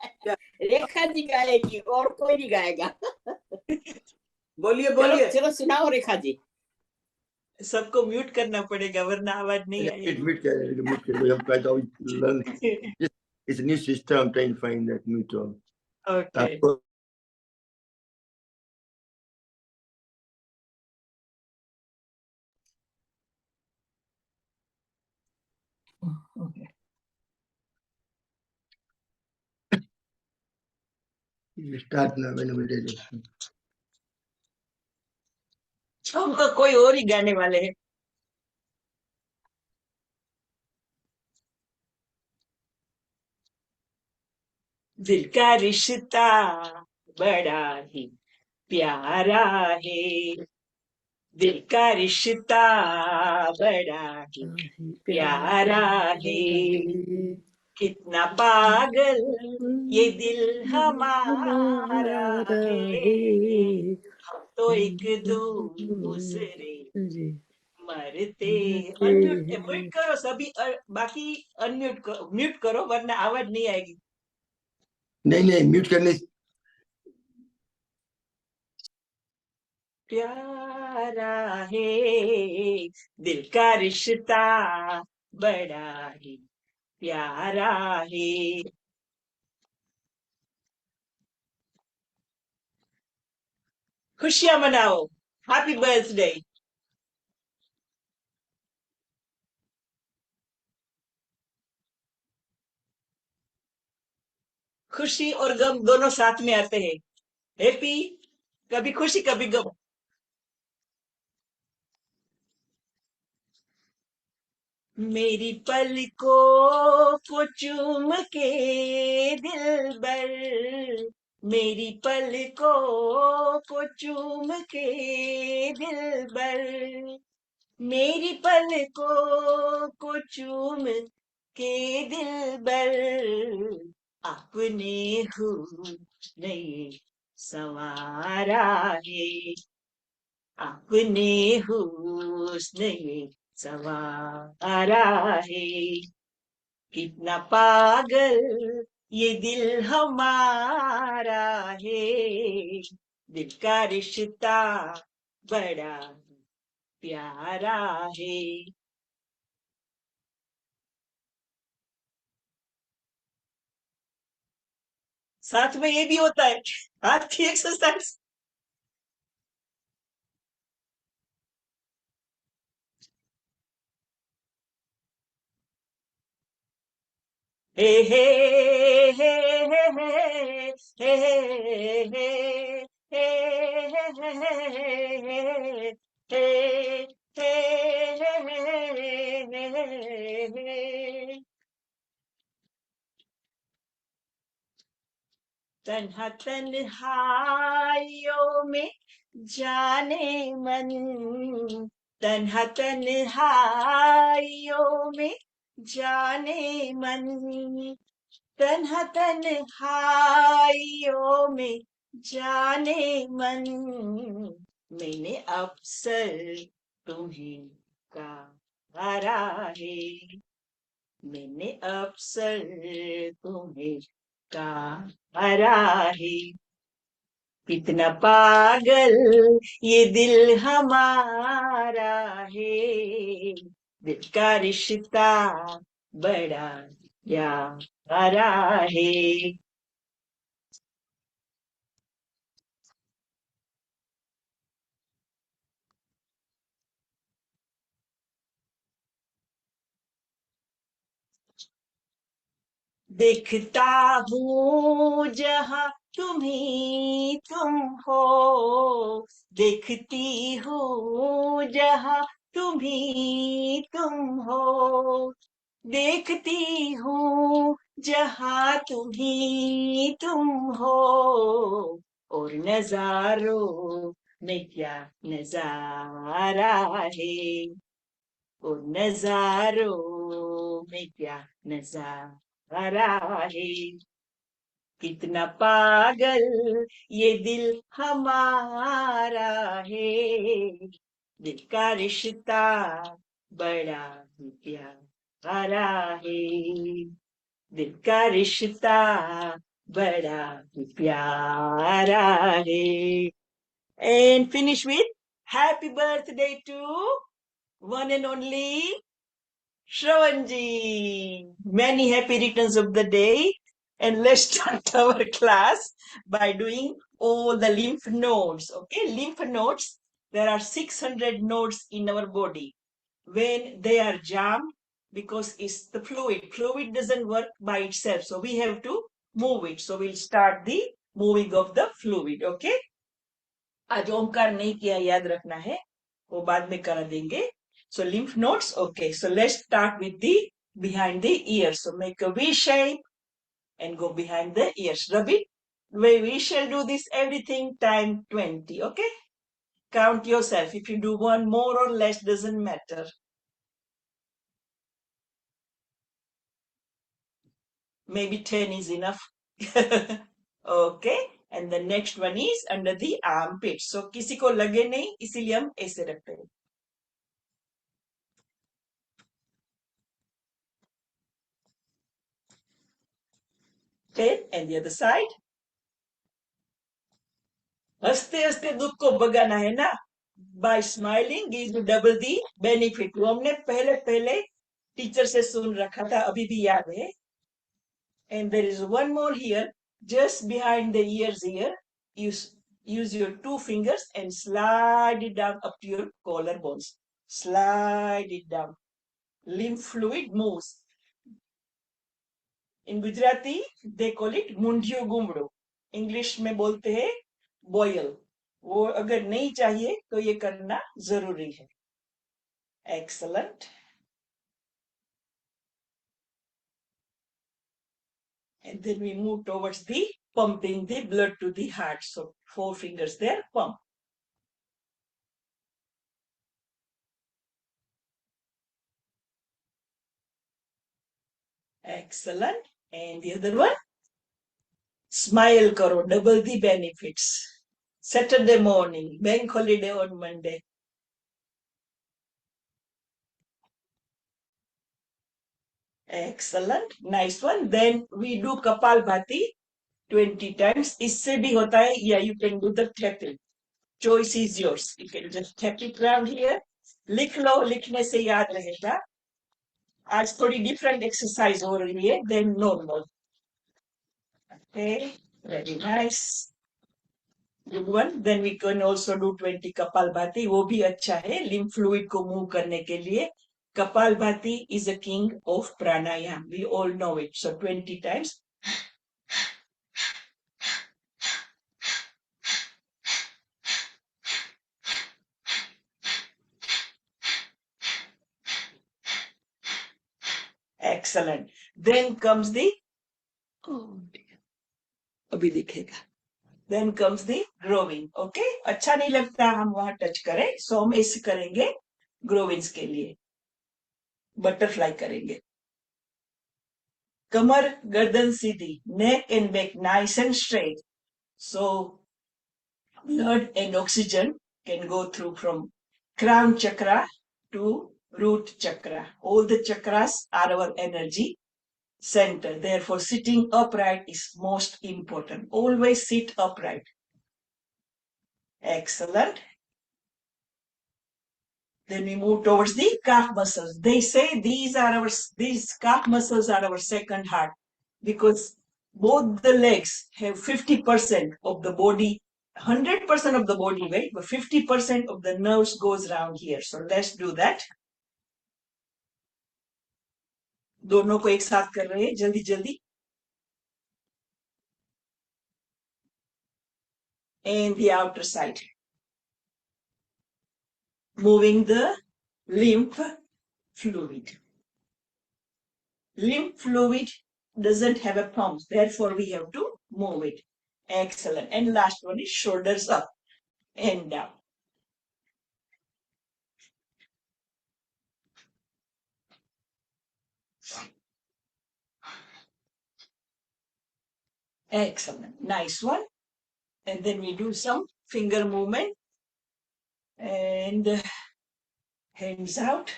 क्या? रेखा जी गाएगी और कोई नहीं गाएगा। बोलिए चलो बोलिए। चलो सुनाओ रेखा जी। सबको म्यूट करना पड़ेगा वरना आवाज नहीं Wait, आएगी। mute kaya, mute kaya. I'm trying to learn. It's a new system. I'm trying to find that mute on. Okay You start now whenever you're ready. हम तो कोई और ही गाने वाले हैं। दिल का रिश्ता बड़ा ही प्यारा है, दिल का रिश्ता बड़ा ही प्यारा है, कितना पागल ये दिल हमारा है, हम तो एक दूसरे मरते। अनम्यूट म्यूट करो सभी, बाकी अनम्यूट करो, म्यूट करो वरना आवाज नहीं आएगी। नहीं म्यूट करने प्यारा है दिल का रिश्ता बड़ा ही प्यारा है। खुशियां मनाओ, हैप्पी बर्थडे। खुशी और गम दोनों साथ में आते हैं। हैप्पी, कभी खुशी कभी गम। मेरी पलकों को चूम के दिल भर, मेरी पलकों को चूम के दिल भर, मेरी पलकों को चूम के दिल भर, अपने हुस्न संवारा है, अपने हुस्न संवारा है, कितना पागल ये दिल हमारा है, दिल का रिश्ता बड़ा प्यारा है। साथ में ये भी होता है, हाथ की एक्सरसाइज। हे हे हे हे हे हे हे हे हे। तन्हा तन्हाइयों में जाने मन, तन्हा तन्हाइयों में जाने मन, तन्हा तन्हाइयों में जाने मन, मैंने अक्सर तुम्हें कहा है, मैंने अक्सर तुम्हें कहा है, कितना पागल ये दिल हमारा है, दिल का रिश्ता बड़ा प्यारा है। देखता हूँ जहाँ तुम्ही तुम हो, देखती हूँ जहाँ तुम्ही तुम हो, देखती हूँ जहाँ तुम्ही तुम हो, और नजारों में क्या नजारा है, और नजारों में क्या नजारा है, कितना पागल ये दिल हमारा है, दिल का रिश्ता बड़ा ही प्यारा है, दिल का रिश्ता बड़ा ही प्यारा है. And finish with happy birthday to one and only Shravanji. Many happy returns of the day. And let's start our class by doing all the lymph nodes. Okay, lymph nodes. There are 600 nodes in our body. When they are jammed, because it's the fluid doesn't work by itself. So we have to move it. So we'll start the moving of the fluid. Okay. आज ओमकार नहीं किया याद रखना है वो बाद में कर देंगे. So lymph nodes. Okay, so let's start with the behind the ears. So make a V shape and go behind the ears. Rub it. We shall do this everything time 20. Okay, count yourself. If you do one more or less doesn't matter. Maybe 10 is enough. Okay, and the next one is under the armpit. So किसी को लगे नहीं इसीलिए हम ऐसे रखते हैं. Okay, and the other side. हंसते हंसते दुख को भगाना है ना. By smiling gives you double the benefit. वो हमने पहले पहले टीचर से सुन रखा था, अभी भी याद है. And there is one more here, just behind the ears here. Use your two fingers and slide it down up to your collarbones. Slide it down. Lymph fluid moves. In Gujarati, they call it मुंडियो गुमड़ो. English में बोलते हैं boil. वो अगर नहीं चाहिए तो ये करना जरूरी है. Excellent. And then we move towards the pumping the blood to the heart. So 4 fingers there, pump. Excellent. And the other one, smile karo, double the benefits. Saturday morning, bank holiday on Monday. Excellent. Nice one. Then we do Kapalbhati 20 times. इससे भी होता है, yeah, you can do the tapping. Choice is yours. You can just tap it around here. लिख लो, लिखने से याद रहेगा. आज थोड़ी different exercise हो रही है than normal. Okay, very nice. Good one. Then we can also do 20 Kapalbhati. वो भी अच्छा है lymph fluid को move करने के लिए. Kapalbhati is a king of pranayama. We all know it. So 20 times. Excellent. Then comes the अभी दिखेगा. Then comes the growing. Okay, अच्छा नहीं लगता हम वहां टच करें, so हम ऐसे करेंगे ग्रोविंग्स के लिए. बटरफ्लाई करेंगे. कमर गर्दन सीधी, neck and back nice and straight. So blood and oxygen can go through from crown chakra to root chakra. All the chakras are our energy center. Therefore, sitting upright is most important. Always sit upright. Excellent. Then we move towards the calf muscles. They say these calf muscles are our second heart because both the legs have 50% of the body, 100% of the body weight, but 50% of the nerves goes around here. So let's do that. दोनों को एक साथ कर रहे हैं जल्दी जल्दी. And the outer side. Moving the lymph fluid. Lymph fluid doesn't have a pump, therefore we have to move it. Excellent. And last one is shoulders up and down. Excellent. Nice one. And then we do some finger movement and hands out.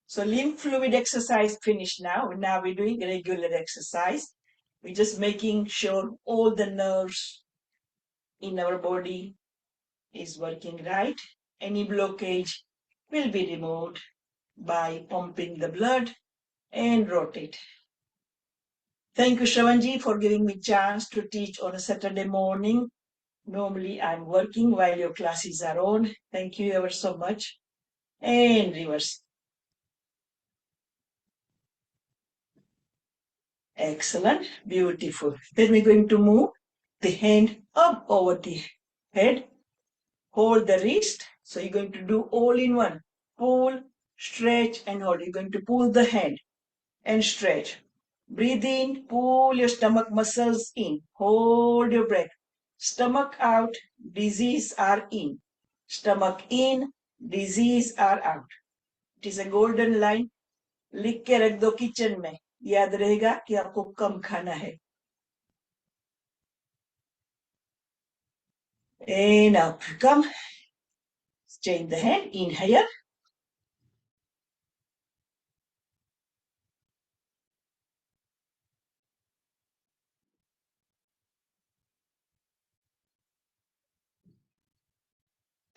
So lymph fluid exercise finished now. Now we're doing regular exercise. We're just making sure all the nerves in our body is working right. Any blockage will be removed by pumping the blood and rotate. Thank you, Shravanji, for giving me chance to teach on a Saturday morning. Normally, I'm working while your classes are on. Thank you ever so much. And reverse. Excellent, beautiful. Then we're going to move the hand up over the head. Hold the wrist. So you're going to do all in one. Pull, stretch, and hold. You're going to pull the hand and stretch. Breathe in, pull your stomach muscles in. Hold your breath. Stomach out, disease are in. Stomach in, disease are out. It is a golden line. लिख के रख दो kitchen में, याद रहेगा कि आपको कम खाना है. And up, come. Change the hand, inhale.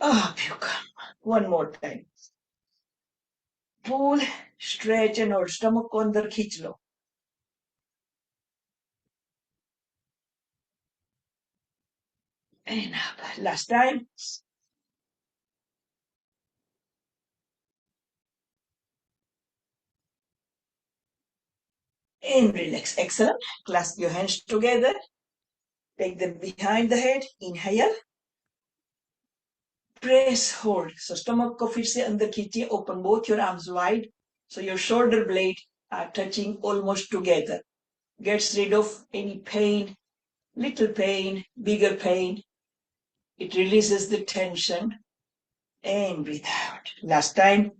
Up you come. One more time. Pull, stretch and hold. Stomach को अंदर खींच लो. And up. Last time. And relax. Excellent. Clasp your hands together. Take them behind the head. Inhale. Press, hold. So stomach को फिर से अंदर खींचिए. Open both your arms wide. So your shoulder blade are touching almost together. Gets rid of any pain, little pain, bigger pain. It releases the tension. And breathe out. Last time.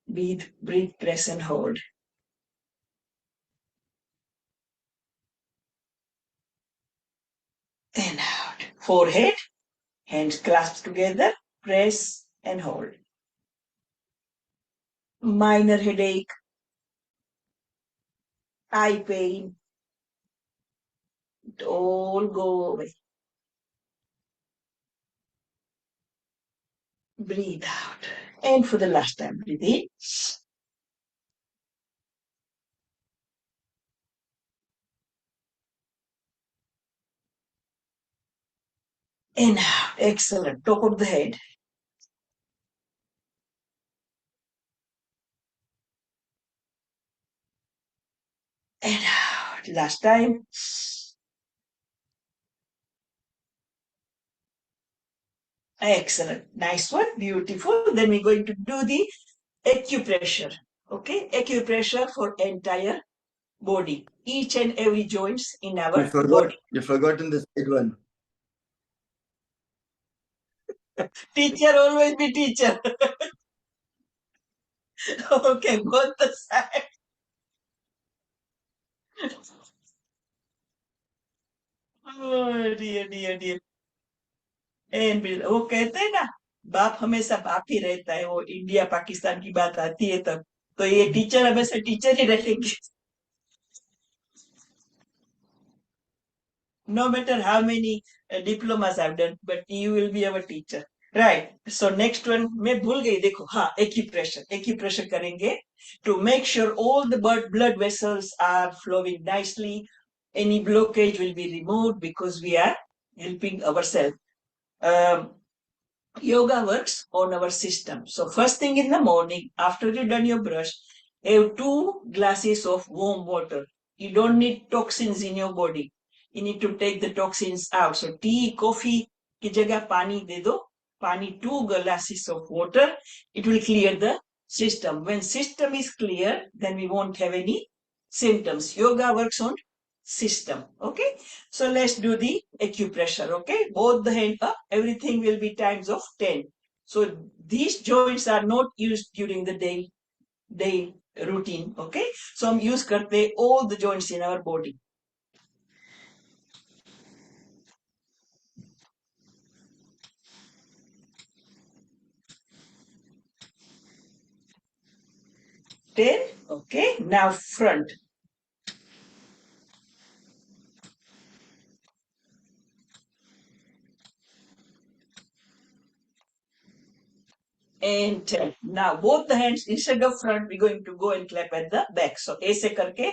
Breathe, breathe, press and hold. And out. Forehead, hands clasped together, press and hold. Minor headache, eye pain, it all go away. Breathe out. And for the last time, breathe in. And out. Excellent. Top of the head. And out. Last time. Excellent. Nice one. Beautiful. Then we're going to do the acupressure. Okay? Acupressure for entire body. Each and every joints in our body. You've forgotten the side one. Teacher always be teacher. Okay, both the side. Oh dear, dear, dear. And वो कहते हैं ना, बाप हमेशा बाप ही रहता है. वो इंडिया पाकिस्तान की बात आती है तब तो ये टीचर हमेशा टीचर ही रहेंगे. No matter how many diplomas I've done, but you will be our teacher. Right. So next one, मैं भूल गई देखो. हाँ, acupressure. Acupressure करेंगे to make sure all the blood vessels are flowing nicely. Any blockage will be removed because we are helping ourselves. Yoga works on our system. So first thing in the morning, after you've done your brush, have 2 glasses of warm water. You don't need toxins in your body. You need to take the toxins out. So tea, coffee की जगह पानी दे दो. Pani, 2 glasses of water. It will clear the system. When system is clear, then we won't have any symptoms. Yoga works on system. Okay. So let's do the acupressure. Okay. Both the hand up. Everything will be times of 10. So these joints are not used during the day routine. Okay. So हम use करते all the joints in our body. Okay. Now front. and 10. Now both the hands instead of front, we're going to go and clap at the back. So ऐसे करके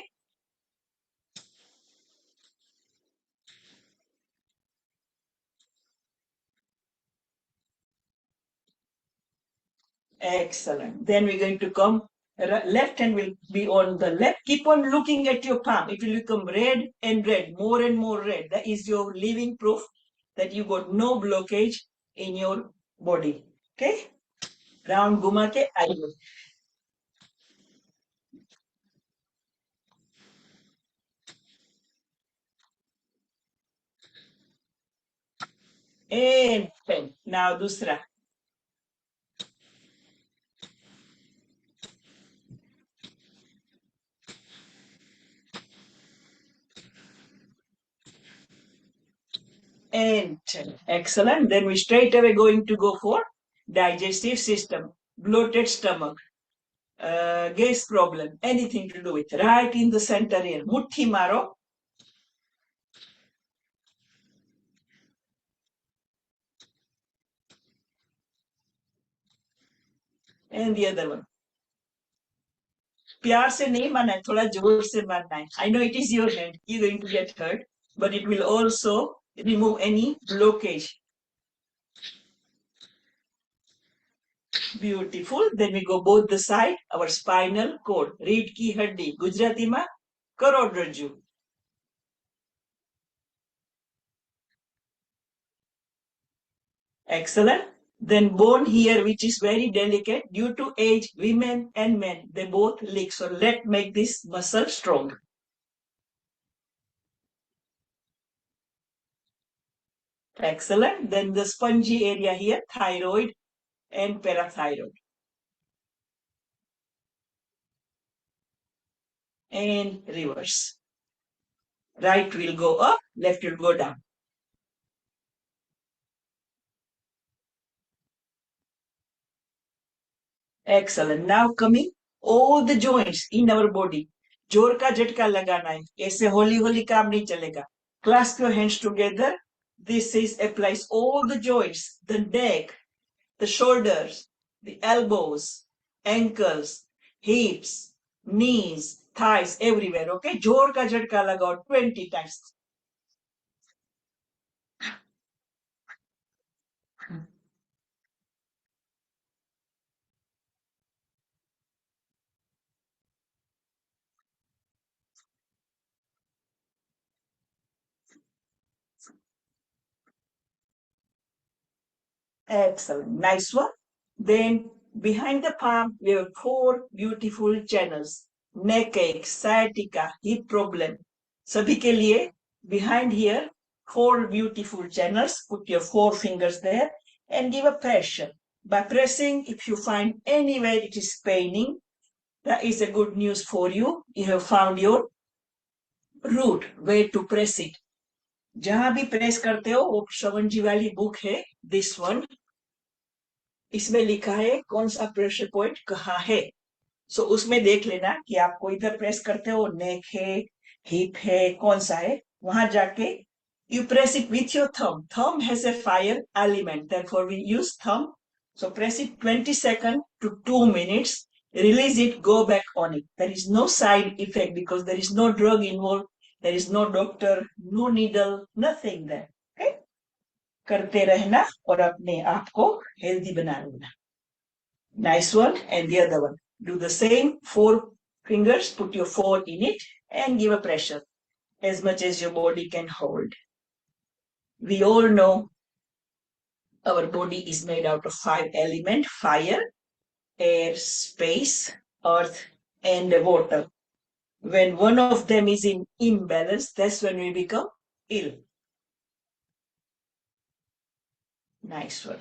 excellent. Then we're going to come, left hand will be on the left. Keep on looking at your palm. It will become red and red, more and more red. That is your living proof that you got no blockage in your body. Okay? Round घुमा के आइए. And 10. Now दूसरा. And 10. Excellent. Then we straight away going to go for digestive system, bloated stomach, gas problem, anything to do with right in the center here. Muthi maro. And the other one. प्यार से नहीं मारना है, थोड़ा जोर से मारना है. I know it is your hand, you're going to get hurt, but it will also remove any blockage. Beautiful. Then we go both the side, our spinal cord, रीढ़ की हड्डी, गुजराती में करोड़रज्जु. Excellent. Then bone here, which is very delicate due to age, women and men, they both leak. So let's make this muscle strong. Excellent. Then the spongy area here, thyroid and parathyroid. And reverse. Right will go up, left will go down. Excellent. Now coming all the joints in our body. जोर का झटका लगाना है. ऐसे होली होली काम नहीं चलेगा. Clasp your hands together. This is applies all the joints, the neck, the shoulders, the elbows, ankles, hips, knees, thighs, everywhere. Okay? जोर का झटका लगाओ 20 times. Excellent. Nice one. Then behind the palm, we have 4 beautiful channels. Neck ache, sciatica, hip problem. सभी के लिए behind here, 4 beautiful channels. Put your 4 fingers there and give a pressure. By pressing, if you find anywhere it is paining, that is a good news for you. You have found your root, where to press it. जहां भी press करते हो वो श्रवण जी वाली book है, this one. इसमें लिखा है कौन सा प्रेशर पॉइंट कहाँ है. सो उसमें देख लेना कि आपको इधर प्रेस करते हो, नेक है, हिप है, कौन सा है. वहां जाके you press it with your thumb. Thumb has a fire element, therefore we use thumb. So press it 20 seconds to 2 minutes. Release it, go back on it. There is no side effect because there is no drug involved. There is no doctor, no needle, nothing there. Okay? करते रहना और अपने आप को healthy बना लेना. Nice one. And the other one. Do the same. 4 fingers, put your 4 in it and give a pressure as much as your body can hold. We all know our body is made out of 5 elements: fire, air, space, earth, and water. When one of them is in imbalance, that's when we become ill. Nice one.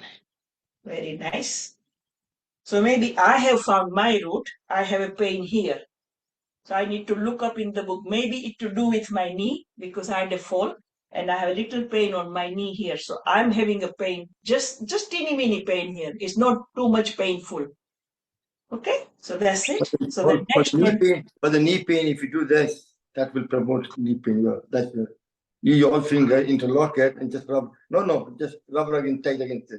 Very nice. So maybe I have found my root. I have a pain here. So I need to look up in the book. Maybe it to do with my knee because I had a fall and I have a little pain on my knee here. So I'm having a pain, just teeny mini pain here. It's not too much painful. Okay, so that's it. So the next one. For the knee pain, if you do this, that will promote knee pain. That's your finger interlock it and just rub. No, just rub against tight against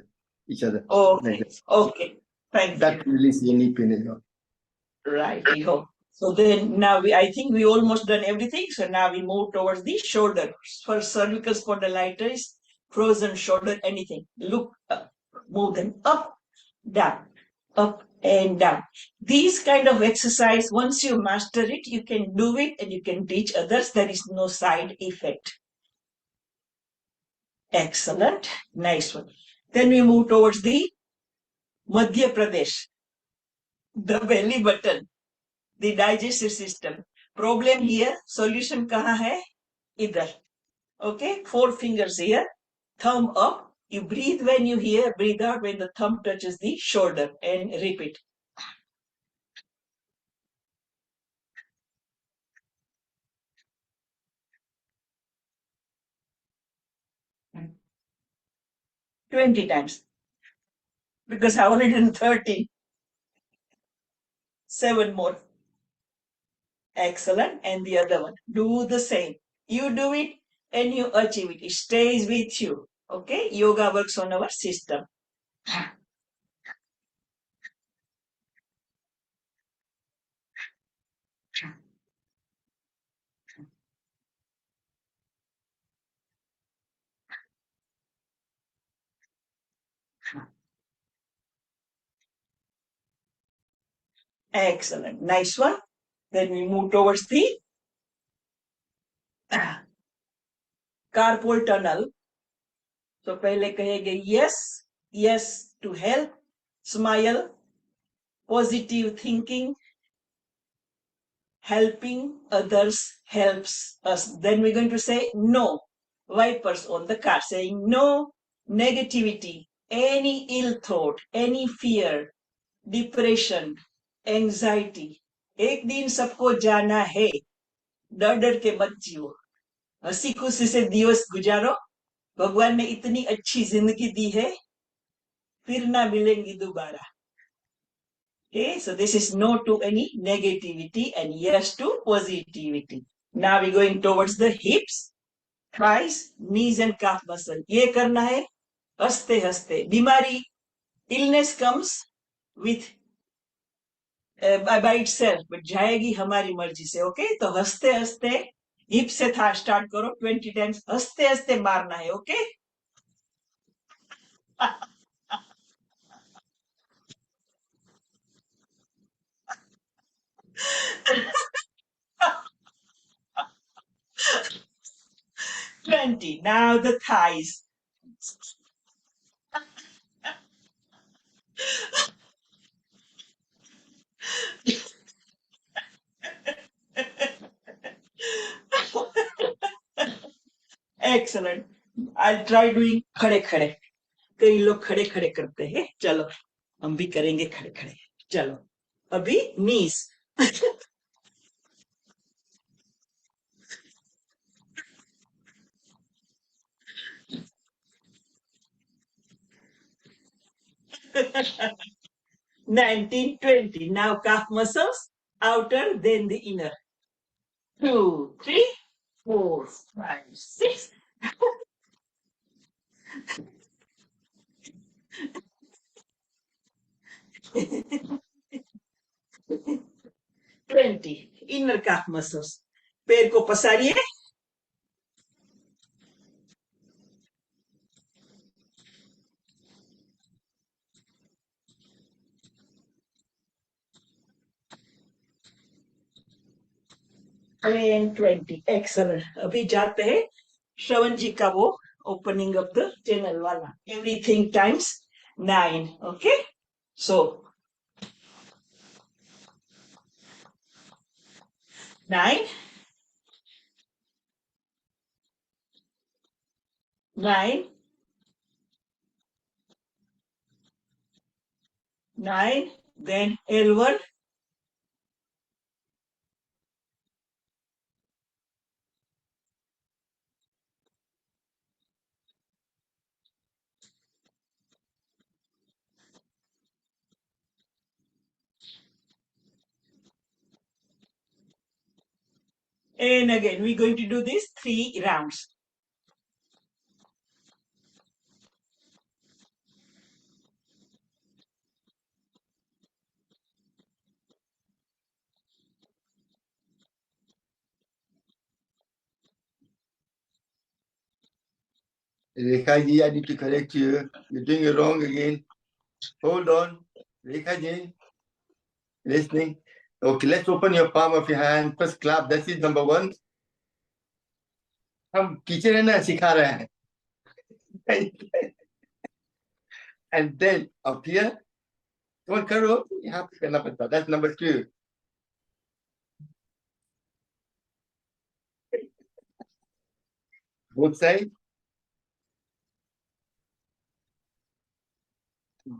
each other. Okay, okay. Thank you. That release any pain in your. Right. So then now I think we almost done everything. So now we move towards the shoulder. For cervical spondylitis, frozen shoulder, anything. Look up, move them up, and down. These kind of exercise, once you master it, you can do it and you can teach others. There is no side effect. Excellent. Nice one. Then we move towards the Madhya Pradesh, the belly button, the digestive system. Problem here, solution kahan hai? Idhar. Okay, 4 fingers here, thumb up. You breathe when you hear, breathe out when the thumb touches the shoulder, and repeat. Mm. 20 times. Because I already done 30. 7 more. Excellent. And the other one. Do the same. You do it and you achieve it. It stays with you. Okay? Yoga works on our system. Excellent. Nice one. Then we move towards the carpal tunnel. So पहले कहेंगे yes, yes to help, smile, positive thinking, helping others helps us. Then we're going to say no, wipers on the car, saying no negativity, any ill thought, any fear, depression, anxiety. एक दिन सबको जाना है, डर डर के मत जियो, हंसी खुशी से दिवस गुजारो, भगवान ने इतनी अच्छी जिंदगी दी है, फिर ना मिलेंगी दोबारा. Okay, so this is no to any negativity and yes to positivity. Now we're going towards the hips, thighs, knees and calf muscle. ये करना है हंसते हंसते. बीमारी, illness comes with by itself, but जाएगी हमारी मर्जी से. Okay, तो हंसते हंसते हिप से था स्टार्ट करो 20 times. हंसते हंसते मारना है. Okay. 20. Now the thighs. Excellent. I'll try doing खड़े खड़े. कई लोग खड़े खड़े करते हैं. चलो हम भी करेंगे खड़े खड़े. चलो अभी knees. Nineteen, 20. Now calf muscles, outer, then the inner. 2, 3, 4, 5, 6. 20. Inner calf muscles. पैर को पसारिए. And 20. Excellent. अभी जाते हैं श्रवण जी का वो opening of the channel वाला. Everything times 9. Okay. So 9, 9, 9, then L1, and again we're going to do this 3 rounds. Rekha ji, I need to correct you. You're doing it wrong again. Hold on. Rekha ji, listening. Okay, let's open your palm of your hand. First clap. That is number one. हम teacher है ना सिखा रहे हैं. And then up here, कौन करो यहाँ पे करना पड़ता. That's number two. Both sides.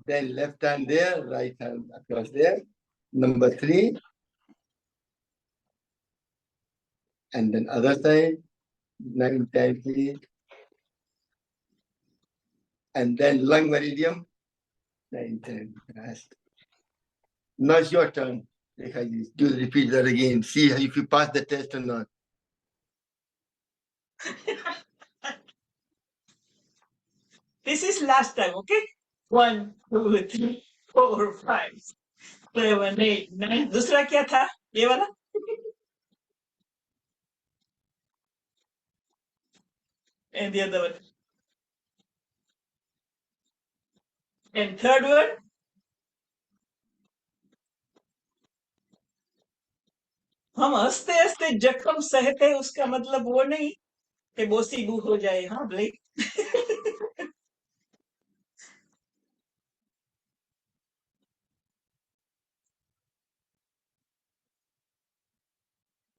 Then left hand there, right hand across there. Number three. And then other side. 9 times please. And then lung meridian. 9 times. Yes. Now it's your turn. Rekha ji, do repeat that again. See if you pass the test or not. This is last time, okay? 1, 2, 3, 4, 5, 7, 8, 9. दूसरा क्या था? ये वाला? And the other one. And third one? हम हंसते हंसते जख्म सहते उसका मतलब वो नहीं कि बोसीबू हो जाए. हाँ black.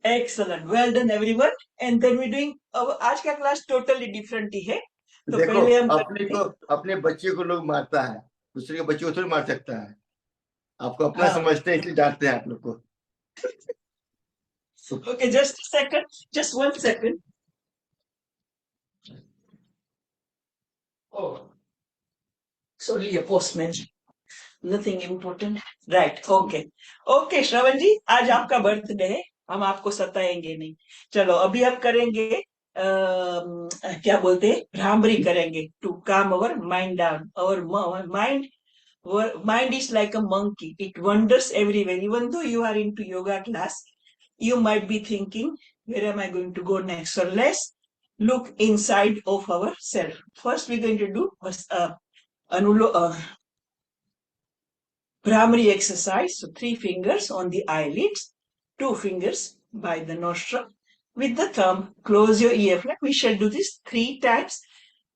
Excellent. Well done everyone. And then we're doing आज का क्लास totally different ही है. तो देखो पहले हम अपने बच्चे को लोग मारता है, दूसरे के बच्चे को थोड़ी मार सकता है. आपको अपना हाँ. समझते हैं इसलिए डांटते हैं आप लोग को. Okay, just a second. Just 1 second. Oh, it's only a postman. Nothing important. Right. Okay. Okay, श्रवण जी, आज आपका बर्थडे है. हम आपको सताएंगे नहीं. चलो अभी आप करेंगे क्या बोलते हैं, भ्रामरी करेंगे to calm our mind down. Our mind is like a monkey. It wanders everywhere. Even though you are into yoga class, you might be thinking, where am I going to go next? So let's look inside of ourselves. First, we're going to do Bhramari exercise. So 3 fingers on the eyelids, 2 fingers by the nostril. With the thumb, close your ear flap. We shall do this 3 times.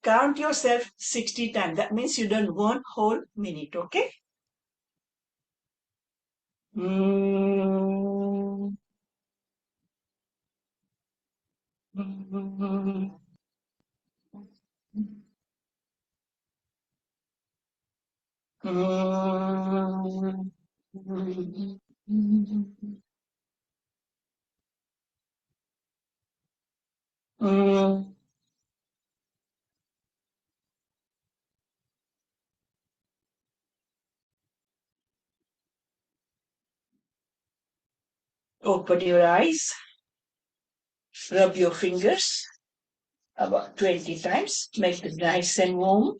Count yourself 60 times. That means you done 1 whole minute, okay? Mm. Open your eyes. Rub your fingers about 20 times. Make it nice and warm.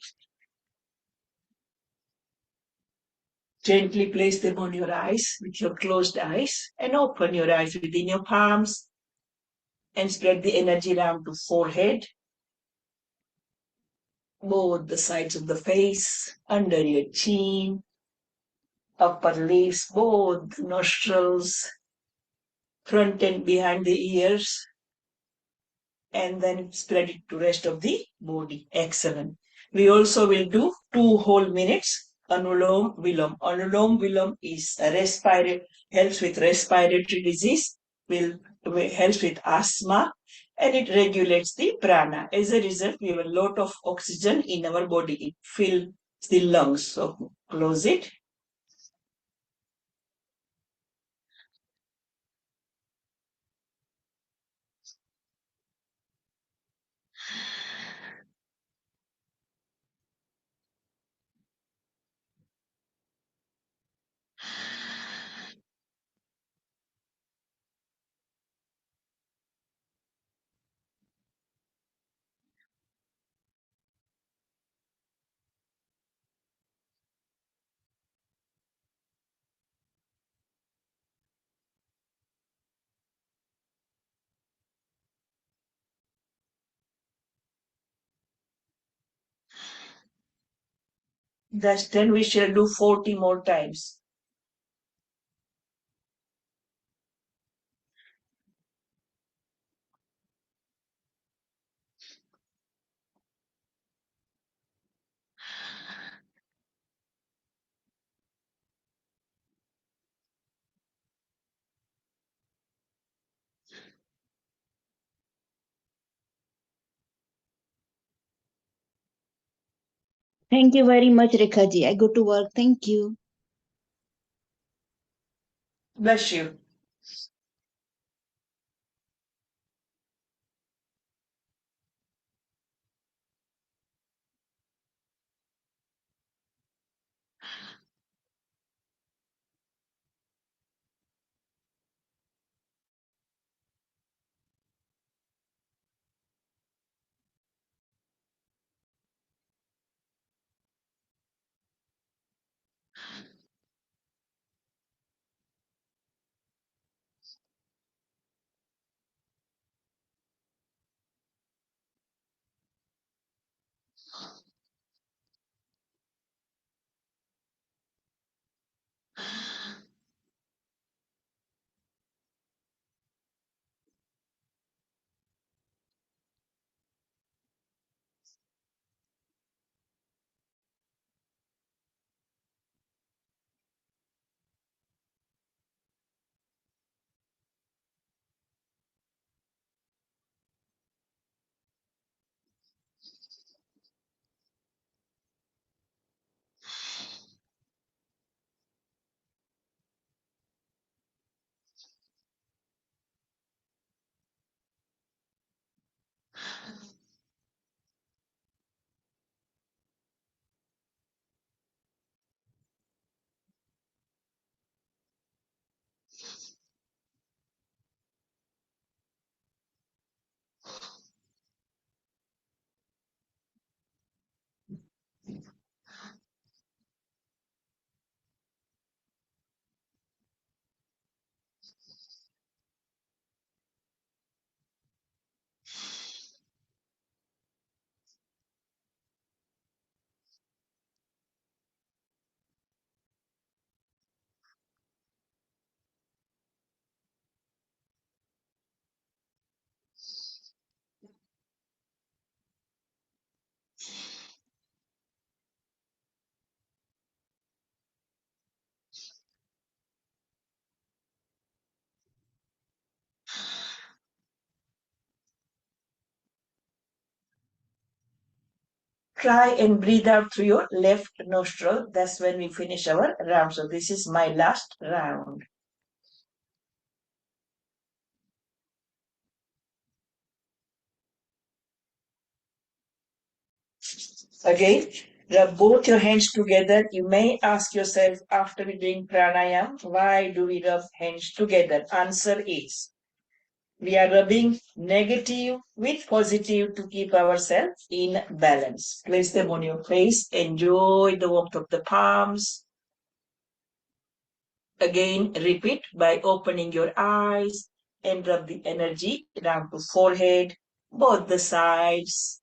Gently place them on your eyes with your closed eyes and open your eyes within your palms and spread the energy around to forehead, both the sides of the face, under your chin, upper lips, both nostrils, front and behind the ears, and then spread it to rest of the body. Excellent. We also will do 2 whole minutes. Anulom Vilom. Anulom Vilom is a helps with respiratory disease, helps with asthma, and it regulates the prana. As a result, we have a lot of oxygen in our body. It fills the lungs. So close it. That's 10. We shall do 40 more times. Thank you very much, Rekha ji. I go to work. Thank you. Bless you. Try and breathe out through your left nostril. That's when we finish our round. So this is my last round. Again, rub both your hands together. You may ask yourself after we doing pranayam, why do we rub hands together? Answer is, we are rubbing negative with positive to keep ourselves in balance. Place them on your face. Enjoy the warmth of the palms. Again, repeat by opening your eyes and rub the energy down to forehead, both the sides.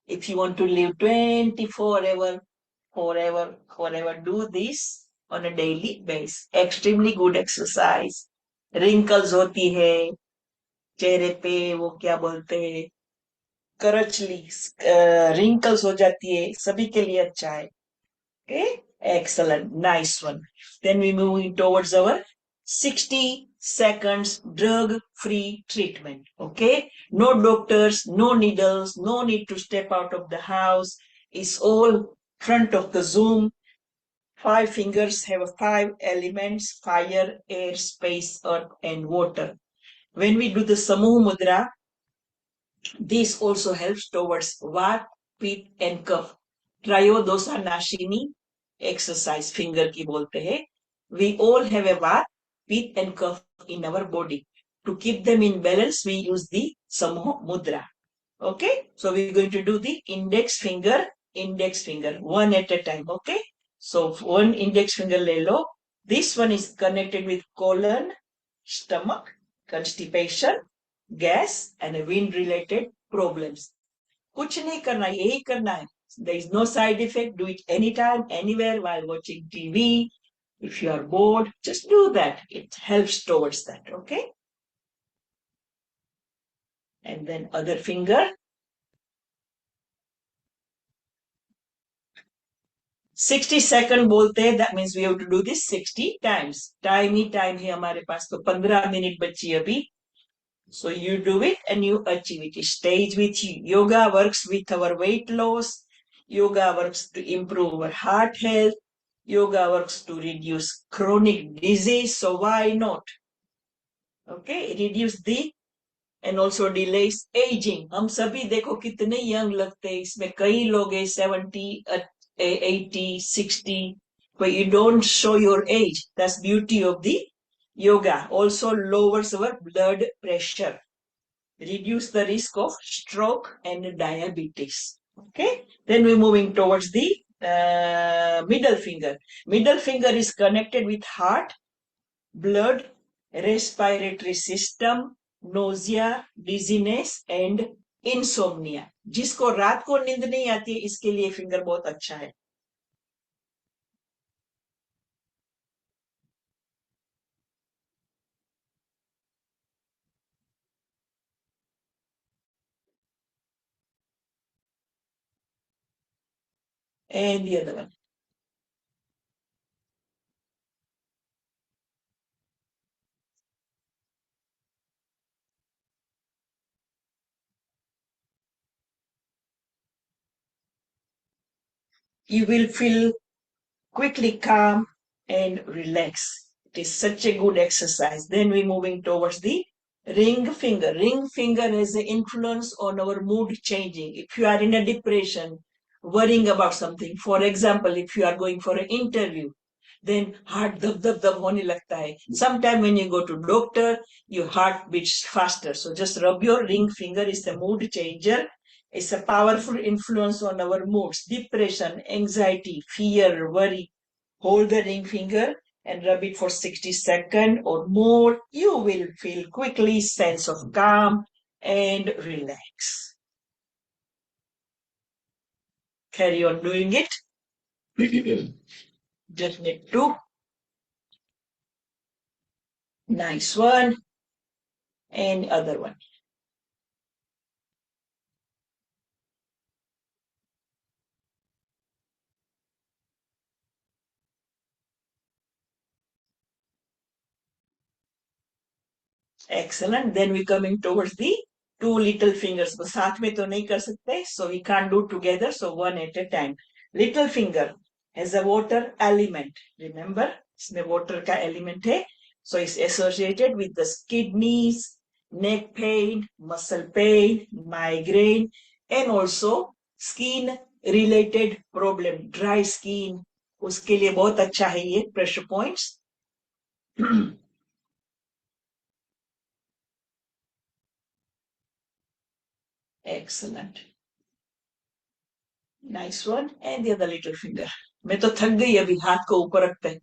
If you want to live 24 forever, do this on a daily basis. Extremely good exercise. Wrinkles होती है चेहरे पे, वो क्या बोलते हैं, करचली, wrinkles हो जाती है, सभी के लिए अच्छा है. Okay, excellent, nice one. Then we moving towards our 60 seconds drug-free treatment. Okay, no doctors, no needles, no need to step out of the house. It's all front of the Zoom. 5 fingers have 5 elements: fire, air, space, earth, and water. When we do the Samuh Mudra, this also helps towards Vat, Pit, and Kapha. Trayodosa Nashini exercise, finger ki bolte hai. We all have a Vat, Pit, and Kapha in our body. To keep them in balance, we use the Samuh Mudra. Okay, so we're going to do the index finger, one at a time. Okay, so one index finger le lo. This one is connected with colon, stomach, constipation, gas, and wind related problems. कुछ नहीं करना, यही करना है. There is no side effect. Do it anytime, anywhere while watching TV. If you are bored, just do that. It helps towards that, okay? And then other finger. 60 second बोलते हैं, that means we have to do this 60 times. Time है हमारे पास, तो 15 minute बची अभी. So you do it and you achieve it. It stays with you. Yoga works with our weight loss. Yoga works to improve our heart health. Yoga works to reduce chronic disease. So why not? Okay, reduce the and also delays aging. हम सभी देखो कितने young लगते हैं. इसमें कई लोग हैं 70, 80, 60, but you don't show your age. That's beauty of the yoga. Also lowers our blood pressure. Reduce the risk of stroke and diabetes. Okay, then we're moving towards the middle finger. Middle finger is connected with heart, blood, respiratory system, nausea, dizziness and insomnia. जिसको रात को नींद नहीं आती है, इसके लिए finger बहुत अच्छा है. And the other one. You will feel quickly calm and relax. It is such a good exercise. Then we're moving towards the ring finger. Ring finger has an influence on our mood changing. If you are in a depression, worrying about something, for example, if you are going for an interview, then heart dab dab dab hone lagta hai. Sometime when you go to doctor, your heart beats faster. So just rub your ring finger. It's a mood changer. It's a powerful influence on our moods, depression, anxiety, fear, worry. Hold the ring finger and rub it for 60 seconds or more. You will feel quickly sense of calm and relax. Carry on doing it. Just need two. Nice one. And other one. Excellent. Then we're coming towards the two little fingers. वो साथ में तो नहीं कर सकते, so we can't do together. So one at a time. Little finger has a water element. Remember, इसमें water का element है. So it's associated with the kidneys, neck pain, muscle pain, migraine, and also skin related problem, dry skin. उसके लिए बहुत अच्छा है ये pressure points. Excellent. Nice one. And the other little finger. मैं तो थक गई अभी हाथ को ऊपर रखते.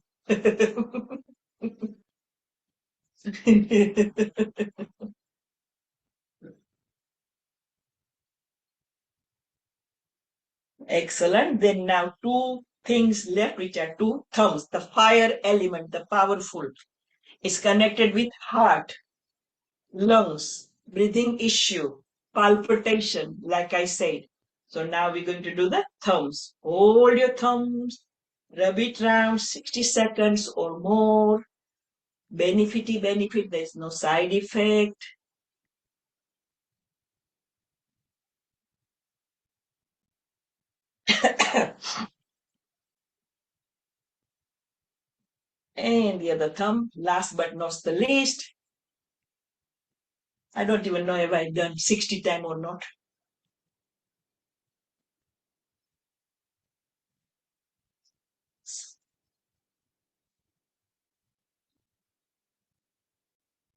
Excellent. Then now two things left, which are two thumbs. The fire element, the powerful, is connected with heart, lungs, breathing issue, palpitation, like I said. So now we're going to do the thumbs. Hold your thumbs, rub it around 60 seconds or more. Benefit, there's no side effect. And the other thumb, last but not the least. I don't even know if I've done 60 times or not.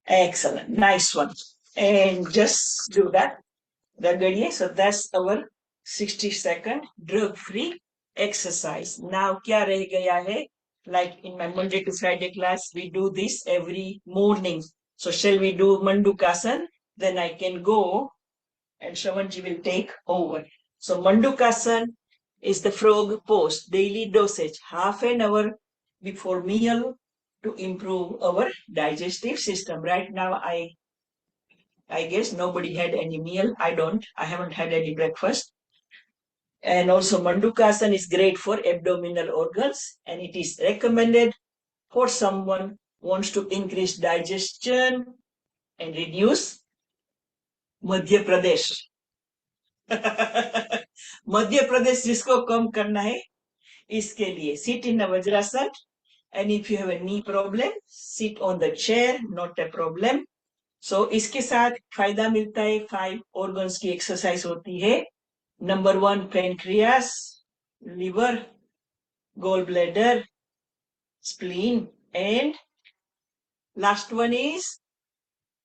Excellent, nice one. And just do that. So that's our 60-second drug-free exercise. Now, kya reh gaya hai? Like in my Monday to Friday class, we do this every morning. So shall we do Mandukasan? Then I can go and Shravanji will take over. So Mandukasan is the frog pose, daily dosage, half an hour before meal to improve our digestive system. Right now, I guess nobody had any meal. I haven't had any breakfast. And also Mandukasana is great for abdominal organs, and it is recommended for someone who wants to increase digestion and reduce Madhya Pradesh. Madhya Pradesh जिसको कम करना है इसके लिए sit in a vajrasana, and if you have a knee problem sit on the chair, not a problem. So इसके साथ फायदा मिलता है 5 organs की एक्सरसाइज होती है. Number 1 pancreas, liver, gallbladder, spleen, and last one is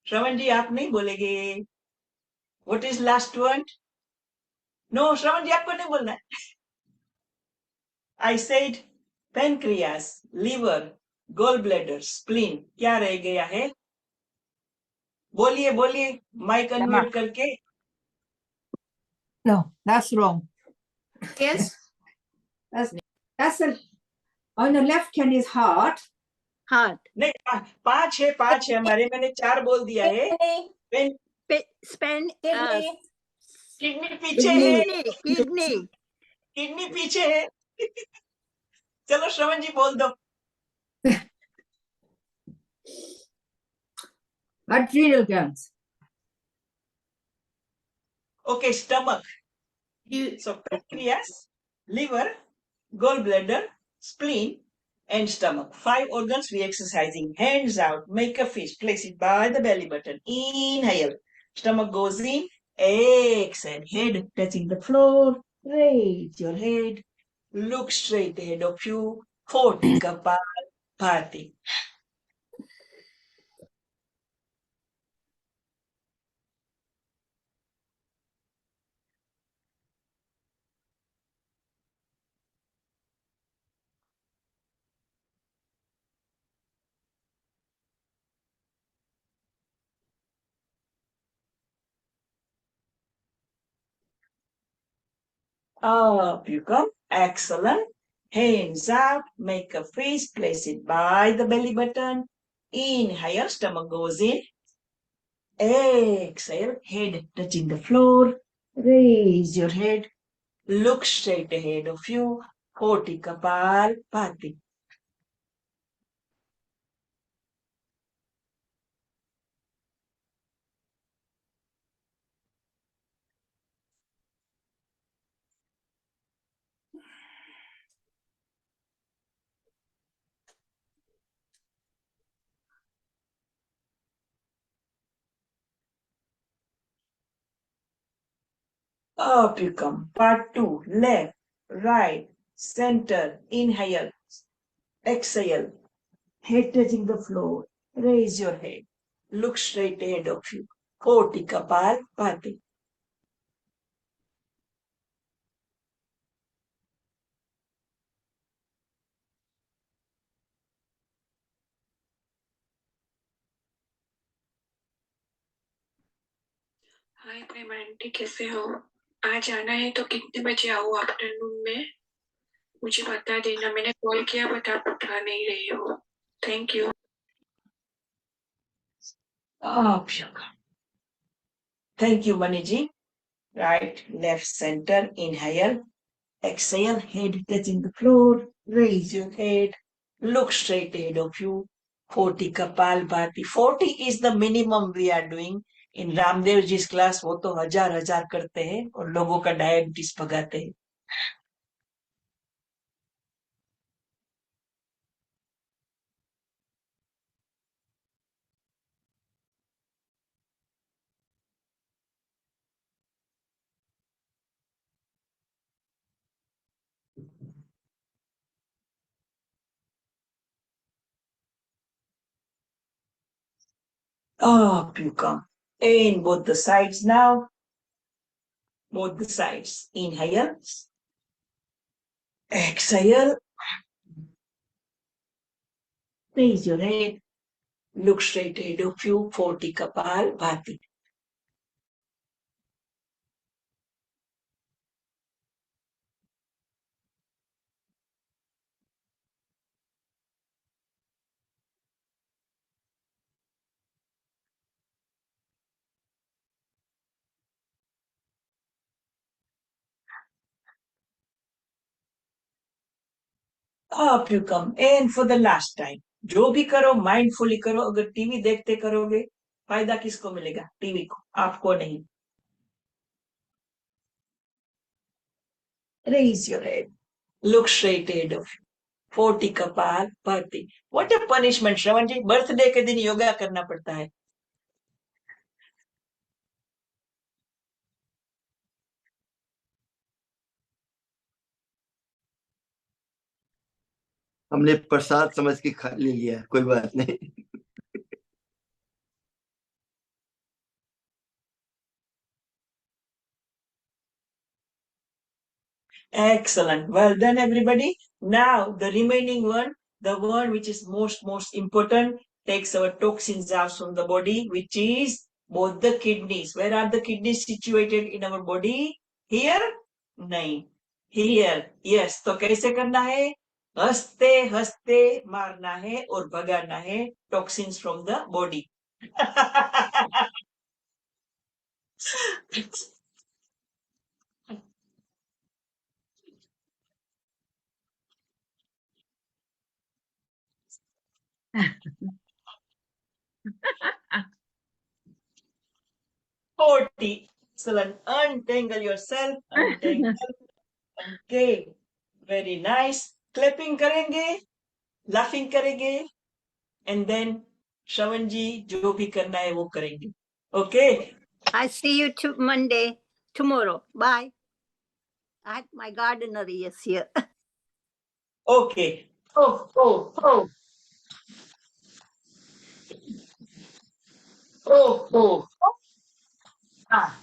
श्रवण जी आप नहीं बोलेंगे. What is last one? No, श्रवण जी आपको नहीं बोलना है. I said pancreas, liver, gallbladder, spleen. क्या रह गया है? बोलिए बोलिए माइक अनम्यूट करके. No, that's wrong. Yes. That's a, on the left hand is heart. Heart. नहीं 5 है हमारे. मैंने 4 बोल दिया है. Span. किडनी पीछे है. Kidney. किडनी पीछे है. चलो श्रवण जी बोल दो. Adrenal glands. Okay, stomach. So pancreas, liver, gallbladder, spleen, and stomach. 5 organs we exercising. Hands out, make a fist, place it by the belly button. Inhale, stomach goes in. Exhale, head touching the floor. Raise your head. Look straight ahead of you. 40 Kapalbhati. Up you come. Excellent. Hands out. Make a fist. Place it by the belly button. Inhale. Stomach goes in. Exhale. Head touching the floor. Raise your head. Look straight ahead of you. 40 Kapalbhati. Up you come. Part 2. Left, right, center. Inhale. Exhale. Head touching the floor. Raise your head. Look straight ahead of you. 40 Kapalbhati. Hi Prem aunty कैसे हो? आज आना है तो कितने बजे आओ afternoon में? मुझे बता देना. मैंने कॉल किया बट आप उठा नहीं रहे हो. Thank you. Up you come. Thank you, Maniji. Right, left, center. Inhale. Exhale. Head touching the floor. Raise your head. Look straight ahead of you. 40 Kapalbhati. 40 is the minimum we are doing. In Ramdev ji's class, वो तो हजार करते हैं और लोगों का diabetes भगाते हैं. Up you come. In both the sides now. Both the sides. Inhale. Exhale. Raise your head. Look straight ahead of you. 40 Kapalbhati. Up you come. And for the last time, जो भी करो mindfully करो. अगर TV देखते करोगे, फायदा किसको मिलेगा? टीवी को, आपको नहीं. Raise your head. Look straight ahead of you. 40 कपाल भरती. What a punishment, Shravan ji. Birthday के दिन योगा करना पड़ता है. हमने प्रसाद समझ के खा ले लिया, कोई बात नहीं. Excellent. Well done, everybody. Now, the remaining one, the one which is most important, takes our toxins out from the body, which is both the kidneys. Where are the kidneys situated in our body? Here? नहीं. Here. Yes. तो कैसे करना है? हंसते हंसते मारना है और भगाना है toxins from the body. 40. Excellent. Untangle yourself. Untangle. Okay. Very nice. Clapping करेंगे, laughing करेंगे, and then श्रवण जी जो भी करना है वो करेंगे. Okay. I see you Monday, tomorrow. Bye. My gardener is here. Okay. Oh. Oh. Ah.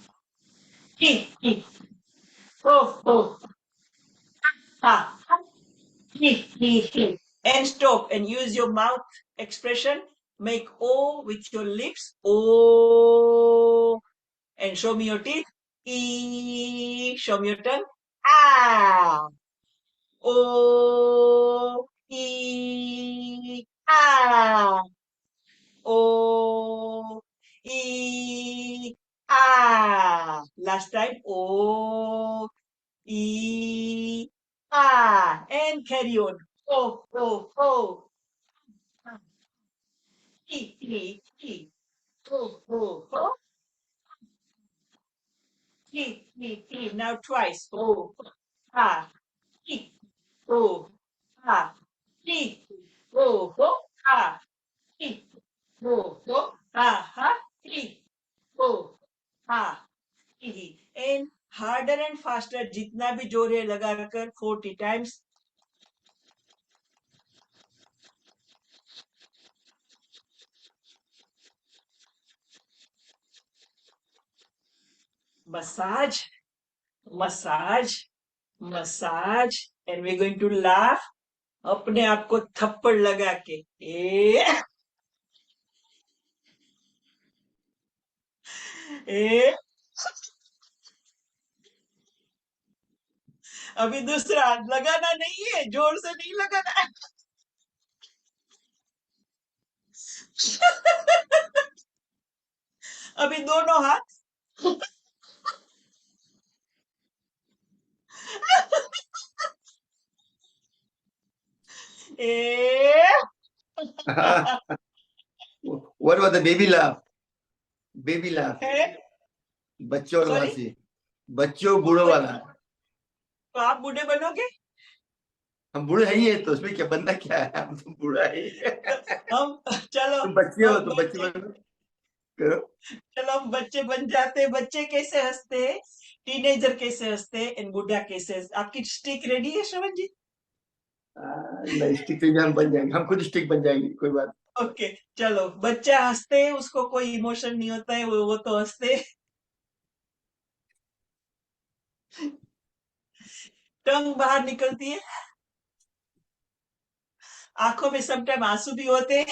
He. Oh. Ah. He. And stop and use your mouth expression. Make O with your lips. O. And show me your teeth. E. Show me your tongue. Ah. O. E. Ah. O. E. Ah. Last time. O. E. Ah. And carry on. Oh. E. Oh. E. Now twice. Oh. Ah. E. Oh. Ah. E. Oh. Ah. E. Oh. Ah. E. Oh. Ah. E. And harder and faster, जितना भी जोर है लगाकर 40 times. Massage, and we're going to laugh. अपने आप को थप्पड़ लगा के. अभी दूसरा लगाना नहीं है, जोर से नहीं लगाना है. अभी दोनों हाथ. What about the baby laugh? Baby laugh. बच्चों वाला Sorry? से, बच्चों बूढ़ों वाला. तो आप बूढ़े बनोगे? हम बूढ़े ही है, तो उसमें क्या बनना क्या है, हम तो बूढ़ा ही है. हम चलो तुम बच्चे हो, हम तुम बच्चे बनो, करो. चलो हम बच्चे बन जाते. बच्चे कैसे हंसते, टीनेजर कैसे हंसते, एंड बुढ़ा कैसे हंसते. आपकी स्टिक रेडी है श्रवण जी? नहीं, स्टिक पे भी हम बन जाएंगे, हम खुद स्टिक बन जाएंगे, कोई बात. ओके. चलो, बच्चा हंसते, उसको कोई इमोशन नहीं होता है, वो तो हंसते. टंग बाहर निकलती है, आंखों में समटाइम आंसू भी होते हैं,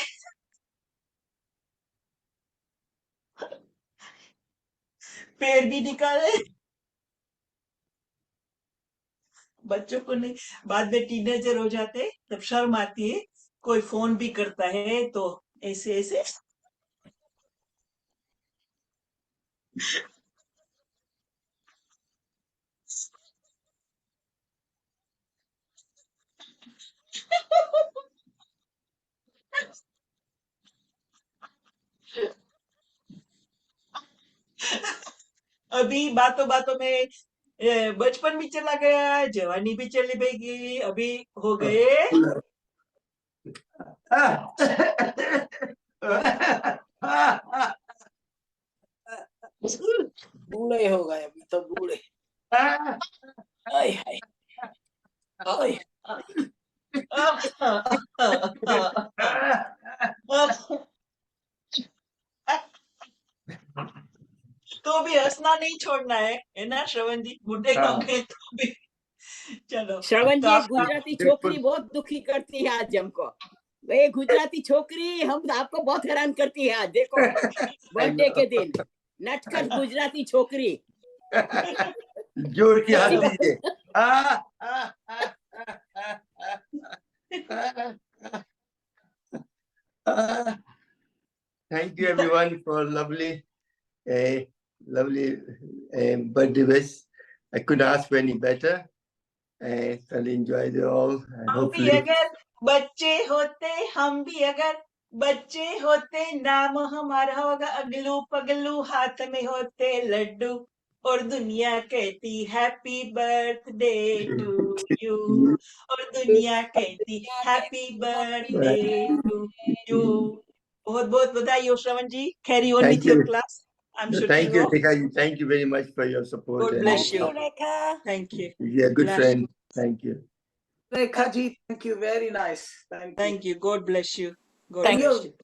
पैर भी निकाले. बच्चों को नहीं. बाद में टीनेजर हो जाते, तब शर्म आती है. कोई फोन भी करता है तो ऐसे. अभी बातों बातों में बचपन भी चला गया, जवानी भी चली गई, अभी हो गए बूढ़े हो गए अभी तो बूढ़े। आय हाय आय तो भी हंसना नहीं छोड़ना है ना श्रवण जी? बूढ़े हो गए तो भी। चलो श्रवण तो जी, एक आपका गुजराती छोकरी बहुत दुखी करती है आज हमको। वे गुजराती छोकरी हम आपको बहुत हैरान करती है आज। देखो बर्थडे के दिन नटखट गुजराती छोकरी। जोर की हाथ दीजिए। Thank you everyone for lovely birthday wish. I couldn't ask for any better. Thoroughly enjoyed it all. And हम भी hopefully, अगर बच्चे होते, हम भी अगर बच्चे होते, नाम हमारा होगा अगलू पगलू, हाथ में होते लड्डू और दुनिया कहती हैप्पी बर्थडे टू यू, और दुनिया कहती हैप्पी बर्थडे टू यू। बहुत बहुत बधाई हो Shravan ji. Carry on Thank with your you. Class. I'm No, shooting thank you, off. Rekha. Thank you very much for your support. God and bless Thank you, you. Rekha. Thank you. You're a good Nice. friend. Thank you. Rekha ji, thank you, very nice. Thank you. Thank you. God bless you. God Thank bless you. you.